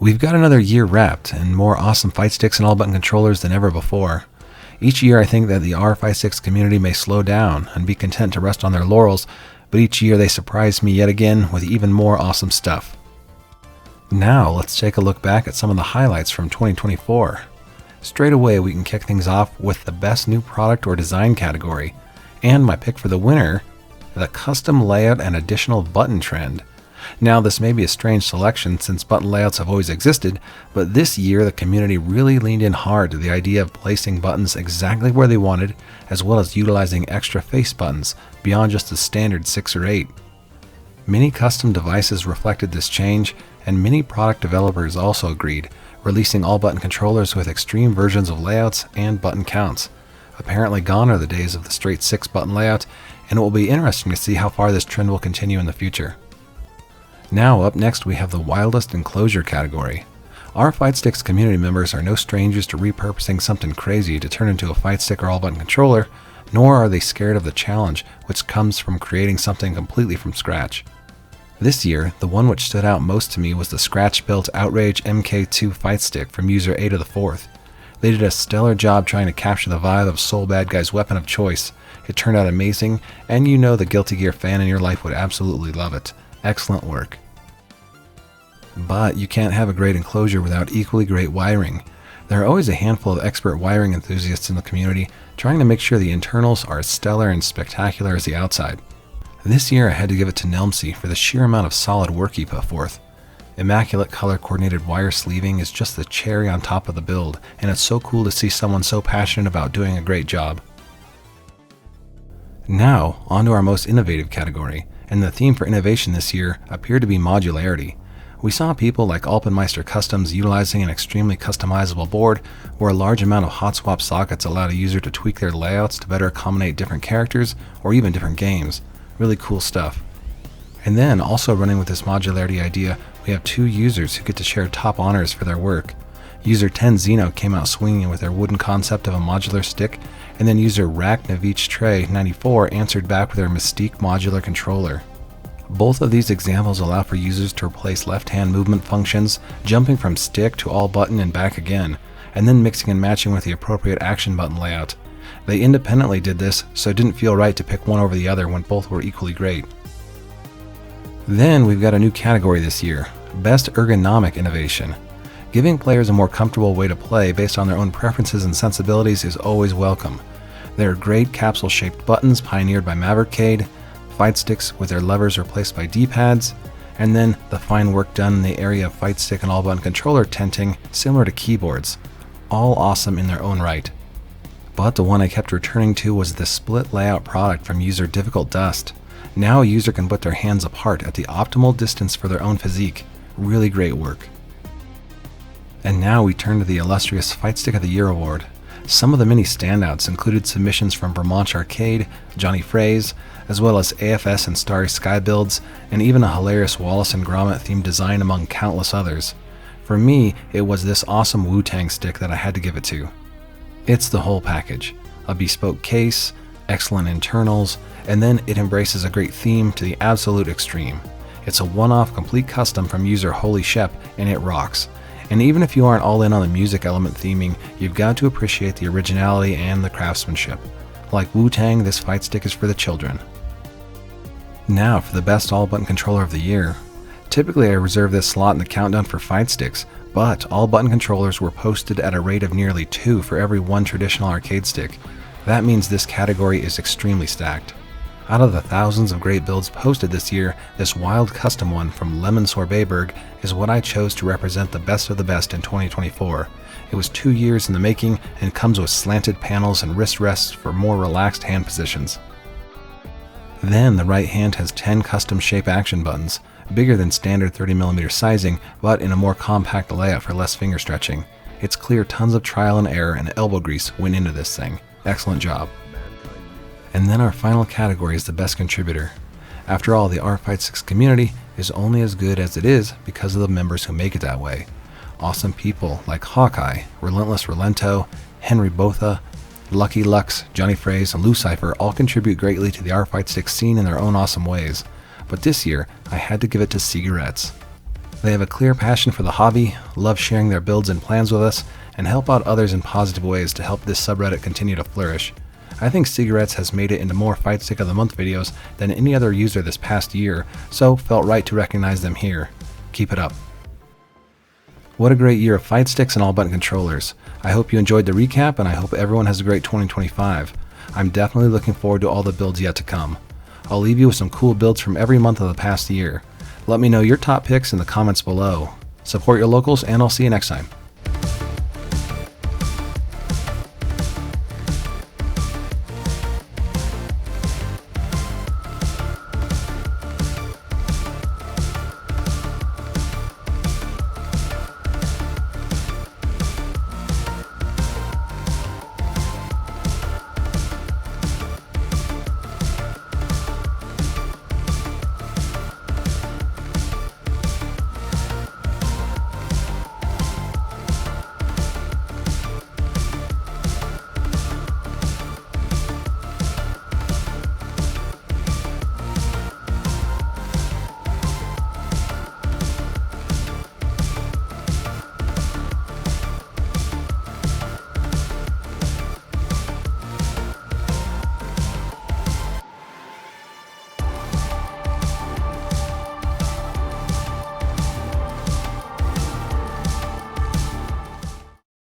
We've got another year wrapped, and more awesome Fightsticks and AllButton controllers than ever before. Each year I think that the Fightsticks community may slow down and be content to rest on their laurels, but each year they surprise me yet again with even more awesome stuff. Now let's take a look back at some of the highlights from 2024. Straight away we can kick things off with the best new product or design category, and my pick for the winner, the custom layout and additional button trend. Now this may be a strange selection since button layouts have always existed, but this year the community really leaned in hard to the idea of placing buttons exactly where they wanted, as well as utilizing extra face buttons beyond just the standard 6 or 8. Many custom devices reflected this change, and many product developers also agreed, releasing AllButton controllers with extreme versions of layouts and button counts. Apparently gone are the days of the straight 6 button layout, and it will be interesting to see how far this trend will continue in the future. Now up next we have the Wildest Enclosure category. Our Fightsticks community members are no strangers to repurposing something crazy to turn into a Fightstick or AllButton controller, nor are they scared of the challenge which comes from creating something completely from scratch. This year, the one which stood out most to me was the scratch-built Outrage MK2 Fightstick from user 8 of the 4th. They did a stellar job trying to capture the vibe of Soul Bad Guy's weapon of choice. It turned out amazing, and you know the Guilty Gear fan in your life would absolutely love it. Excellent work. But you can't have a great enclosure without equally great wiring. There are always a handful of expert wiring enthusiasts in the community trying to make sure the internals are as stellar and spectacular as the outside. This year I had to give it to Nelmsey for the sheer amount of solid work he put forth. Immaculate color coordinated wire sleeving is just the cherry on top of the build, and it's so cool to see someone so passionate about doing a great job. Now, on to our most innovative category, and the theme for innovation this year appeared to be modularity. We saw people like Alpenmeister Customs utilizing an extremely customizable board where a large amount of hot swap sockets allowed a user to tweak their layouts to better accommodate different characters or even different games. Really cool stuff. And then also running with this modularity idea, we have 2 users who get to share top honors for their work. User 10 Zeno came out swinging with their wooden concept of a modular stick, and then user Raknavich Trey 94 answered back with their Mystique modular controller. Both of these examples allow for users to replace left-hand movement functions, jumping from stick to AllButton and back again, and then mixing and matching with the appropriate action button layout. They independently did this, so it didn't feel right to pick one over the other when both were equally great. Then we've got a new category this year, Best Ergonomic Innovation. Giving players a more comfortable way to play based on their own preferences and sensibilities is always welcome. There are great capsule-shaped buttons pioneered by Maverickade, Fightsticks with their levers replaced by D-pads, and then the fine work done in the area of Fightstick and AllButton controller tenting similar to keyboards. All awesome in their own right. But the one I kept returning to was the split layout product from user Difficult Dust. Now a user can put their hands apart at the optimal distance for their own physique. Really great work. And now we turn to the illustrious Fightstick of the Year award. Some of the many standouts included submissions from Vermont Arcade, Johnny Fraze, as well as AFS and Starry Sky builds, and even a hilarious Wallace and Gromit themed design among countless others. For me, it was this awesome Wu-Tang stick that I had to give it to. It's the whole package. A bespoke case, excellent internals, and then it embraces a great theme to the absolute extreme. It's a one-off complete custom from user Holy Shep, and it rocks. And even if you aren't all in on the music element theming, you've got to appreciate the originality and the craftsmanship. Like Wu-Tang, this Fightstick is for the children. Now for the best AllButton controller of the year. Typically I reserve this slot in the countdown for Fightsticks, but AllButton controllers were posted at a rate of nearly 2 for every 1 traditional arcade stick. That means this category is extremely stacked. Out of the thousands of great builds posted this year, this wild custom one from Lemon Sorbetberg is what I chose to represent the best of the best in 2024. It was 2 years in the making and comes with slanted panels and wrist rests for more relaxed hand positions. Then the right hand has 10 custom shape action buttons, bigger than standard 30mm sizing, but in a more compact layout for less finger stretching. It's clear tons of trial and error and elbow grease went into this thing. Excellent job. And then our final category is the best contributor. After all, the Fightsticks community is only as good as it is because of the members who make it that way. Awesome people like Hawkeye, Relentless Relento, Henry Botha, Lucky Lux, Johnny Fraze, and Lucifer all contribute greatly to the Fightsticks scene in their own awesome ways. But this year, I had to give it to Cigarettes. They have a clear passion for the hobby, love sharing their builds and plans with us, and help out others in positive ways to help this subreddit continue to flourish. I think Cigarettes has made it into more Fightstick of the Month videos than any other user this past year, so felt right to recognize them here. Keep it up. What a great year of Fightsticks and AllButton controllers. I hope you enjoyed the recap, and I hope everyone has a great 2025. I'm definitely looking forward to all the builds yet to come. I'll leave you with some cool builds from every month of the past year. Let me know your top picks in the comments below. Support your locals, and I'll see you next time.